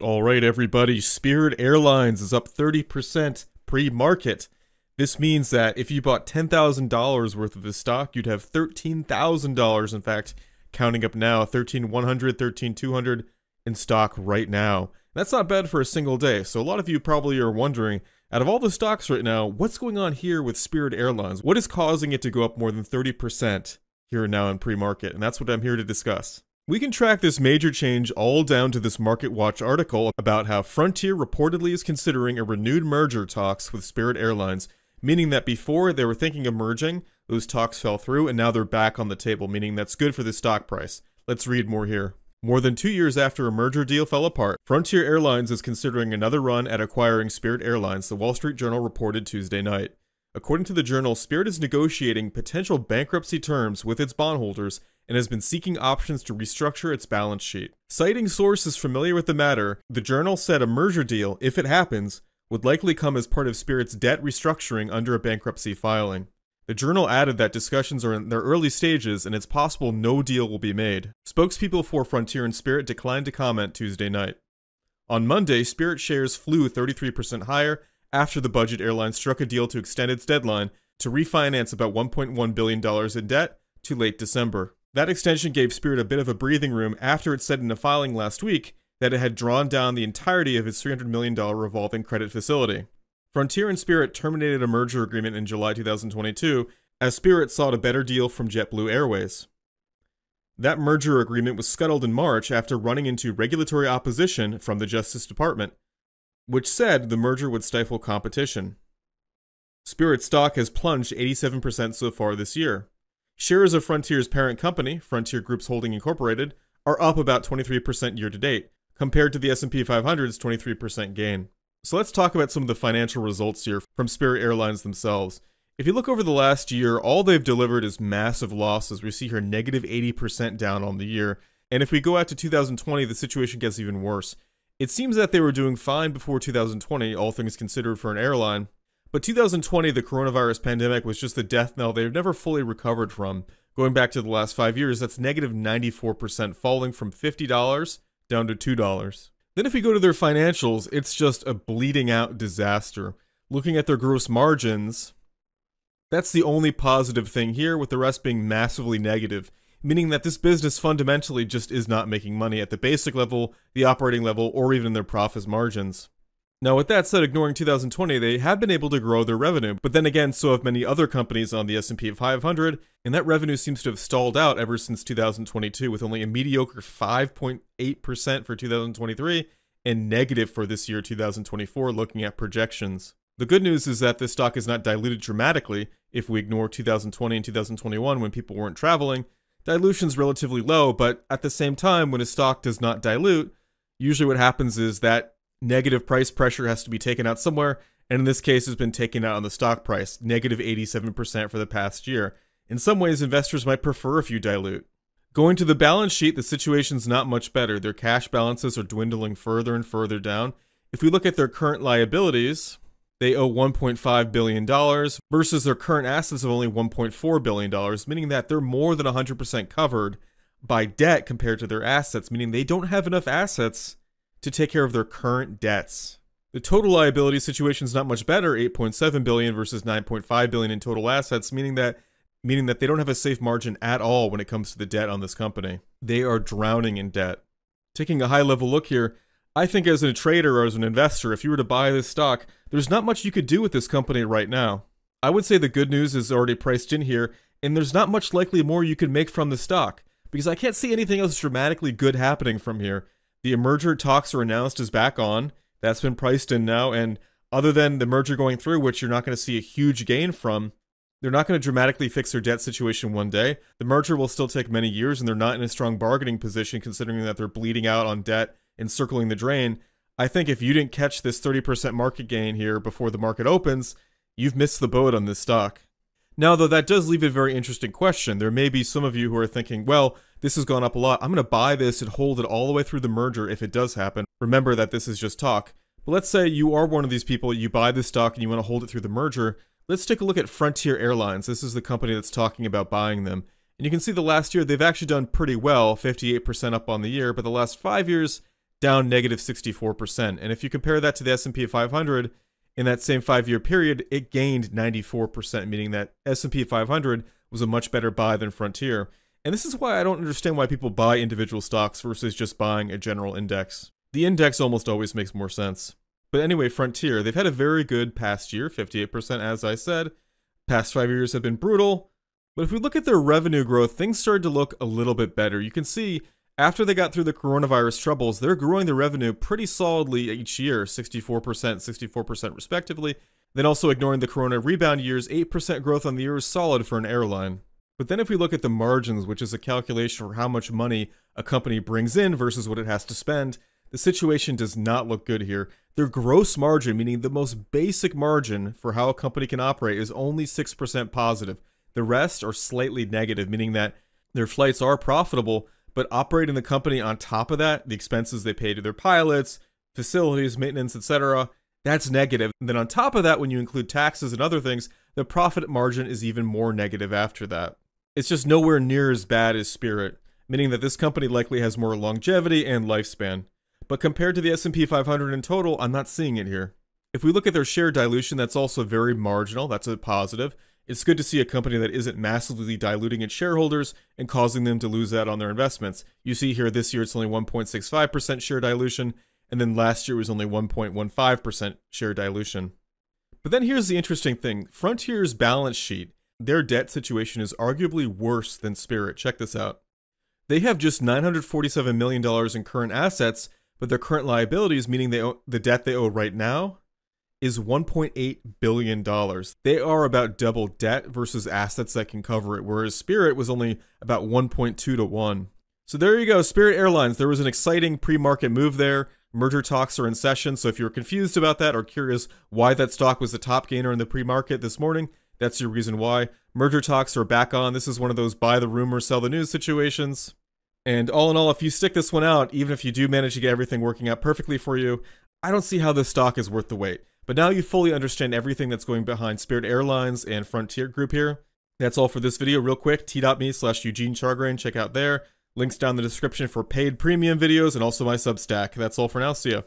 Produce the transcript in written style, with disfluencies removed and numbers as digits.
All right, everybody, Spirit Airlines is up 30% pre-market. This means that if you bought $10,000 worth of this stock, you'd have $13,000, in fact, counting up now, $13,100, $13,200 in stock right now. That's not bad for a single day, so a lot of you probably are wondering, out of all the stocks right now, what's going on here with Spirit Airlines? What is causing it to go up more than 30% here and now in pre-market? And that's what I'm here to discuss. We can track this major change all down to this Market Watch article about how Frontier reportedly is considering a renewed merger talks with Spirit Airlines, meaning that before they were thinking of merging, those talks fell through and now they're back on the table, meaning that's good for the stock price. Let's read more here. More than 2 years after a merger deal fell apart, Frontier Airlines is considering another run at acquiring Spirit Airlines, the Wall Street Journal reported Tuesday night. According to the Journal, Spirit is negotiating potential bankruptcy terms with its bondholders and has been seeking options to restructure its balance sheet. Citing sources familiar with the matter, the Journal said a merger deal, if it happens, would likely come as part of Spirit's debt restructuring under a bankruptcy filing. The Journal added that discussions are in their early stages and it's possible no deal will be made. Spokespeople for Frontier and Spirit declined to comment Tuesday night. On Monday, Spirit shares flew 33% higher after the budget airline struck a deal to extend its deadline to refinance about $1.1 billion in debt to late December. That extension gave Spirit a bit of a breathing room after it said in a filing last week that it had drawn down the entirety of its $300 million revolving credit facility. Frontier and Spirit terminated a merger agreement in July 2022 as Spirit sought a better deal from JetBlue Airways. That merger agreement was scuttled in March after running into regulatory opposition from the Justice Department, which said the merger would stifle competition. Spirit stock has plunged 87% so far this year. Shares of Frontier's parent company, Frontier Groups Holding Incorporated, are up about 23% year-to-date, compared to the S&P 500's 23% gain. So let's talk about some of the financial results here from Spirit Airlines themselves. If you look over the last year, all they've delivered is massive losses. We see here negative 80% down on the year. And if we go out to 2020, the situation gets even worse. It seems that they were doing fine before 2020, all things considered for an airline. But 2020, the coronavirus pandemic was just the death knell they've never fully recovered from. Going back to the last 5 years, that's negative 94%, falling from $50 down to $2. Then if we go to their financials, it's just a bleeding out disaster. Looking at their gross margins, that's the only positive thing here, with the rest being massively negative, meaning that this business fundamentally just is not making money at the basic level, the operating level, or even their profit margins. Now with that said, ignoring 2020, they have been able to grow their revenue, but then again, so have many other companies on the S&P 500, and that revenue seems to have stalled out ever since 2022, with only a mediocre 5.8% for 2023, and negative for this year 2024, looking at projections. The good news is that this stock is not diluted dramatically if we ignore 2020 and 2021 when people weren't traveling. Dilution's relatively low, but at the same time, when a stock does not dilute, usually what happens is that negative price pressure has to be taken out somewhere, and in this case has been taken out on the stock price, negative 87% for the past year. In some ways, investors might prefer if you dilute. Going to the balance sheet, the situation's not much better. Their cash balances are dwindling further and further down. If we look at their current liabilities, they owe $1.5 billion versus their current assets of only $1.4 billion, meaning that they're more than 100% covered by debt compared to their assets, meaning they don't have enough assets to take care of their current debts. The total liability situation is not much better, $8.7 billion versus $9.5 billion in total assets, meaning that they don't have a safe margin at all when it comes to the debt on this company. They are drowning in debt. Taking a high-level look here, I think as a trader or as an investor, if you were to buy this stock, there's not much you could do with this company right now. I would say the good news is already priced in here, and there's not much likely more you could make from the stock, because I can't see anything else dramatically good happening from here. The merger talks are announced as back on. That's been priced in now, and other than the merger going through, which you're not going to see a huge gain from, they're not going to dramatically fix their debt situation one day. The merger will still take many years, and they're not in a strong bargaining position considering that they're bleeding out on debt and circling the drain. I think if you didn't catch this 30% market gain here before the market opens, you've missed the boat on this stock. Now, though, that does leave a very interesting question. There may be some of you who are thinking, well, this has gone up a lot. I'm going to buy this and hold it all the way through the merger if it does happen. Remember that this is just talk. But let's say you are one of these people, you buy this stock and you want to hold it through the merger. Let's take a look at Frontier Airlines. This is the company that's talking about buying them. And you can see the last year, they've actually done pretty well, 58% up on the year, but the last 5 years, down negative 64%. And if you compare that to the S&P 500, in that same 5-year period, it gained 94%, meaning that S&P 500 was a much better buy than Frontier. And this is why I don't understand why people buy individual stocks versus just buying a general index. The index almost always makes more sense. But anyway, Frontier, they've had a very good past year, 58% as I said. Past 5 years have been brutal. But if we look at their revenue growth, things started to look a little bit better. You can see after they got through the coronavirus troubles, they're growing their revenue pretty solidly each year, 64%, 64% respectively. Then also ignoring the corona rebound years, 8% growth on the year is solid for an airline. But then if we look at the margins, which is a calculation for how much money a company brings in versus what it has to spend, the situation does not look good here. Their gross margin, meaning the most basic margin for how a company can operate, is only 6% positive. The rest are slightly negative, meaning that their flights are profitable, but operating the company on top of that, the expenses they pay to their pilots, facilities, maintenance, etc., that's negative. And then on top of that, when you include taxes and other things, the profit margin is even more negative after that. It's just nowhere near as bad as Spirit, meaning that this company likely has more longevity and lifespan. But compared to the S&P 500 in total, I'm not seeing it here. If we look at their share dilution, that's also very marginal. That's a positive. It's good to see a company that isn't massively diluting its shareholders and causing them to lose out on their investments. You see here this year it's only 1.65% share dilution, and then last year it was only 1.15% share dilution. But then here's the interesting thing. Frontier's balance sheet, their debt situation is arguably worse than Spirit. Check this out. They have just $947 million in current assets, but their current liabilities, meaning the debt they owe right now, is $1.8 billion. They are about double debt versus assets that can cover it, whereas Spirit was only about 1.2 to 1. So there you go, Spirit Airlines. There was an exciting pre-market move there. Merger talks are in session, so if you're confused about that or curious why that stock was the top gainer in the pre-market this morning, that's your reason why. Merger talks are back on. This is one of those buy the rumor, sell the news situations. And all in all, if you stick this one out, even if you do manage to get everything working out perfectly for you, I don't see how this stock is worth the wait. But now you fully understand everything that's going behind Spirit Airlines and Frontier Group here. That's all for this video. Real quick, t.me/Eugene Chargrain. Check out there. Links down in the description for paid premium videos and also my Substack. That's all for now. See ya.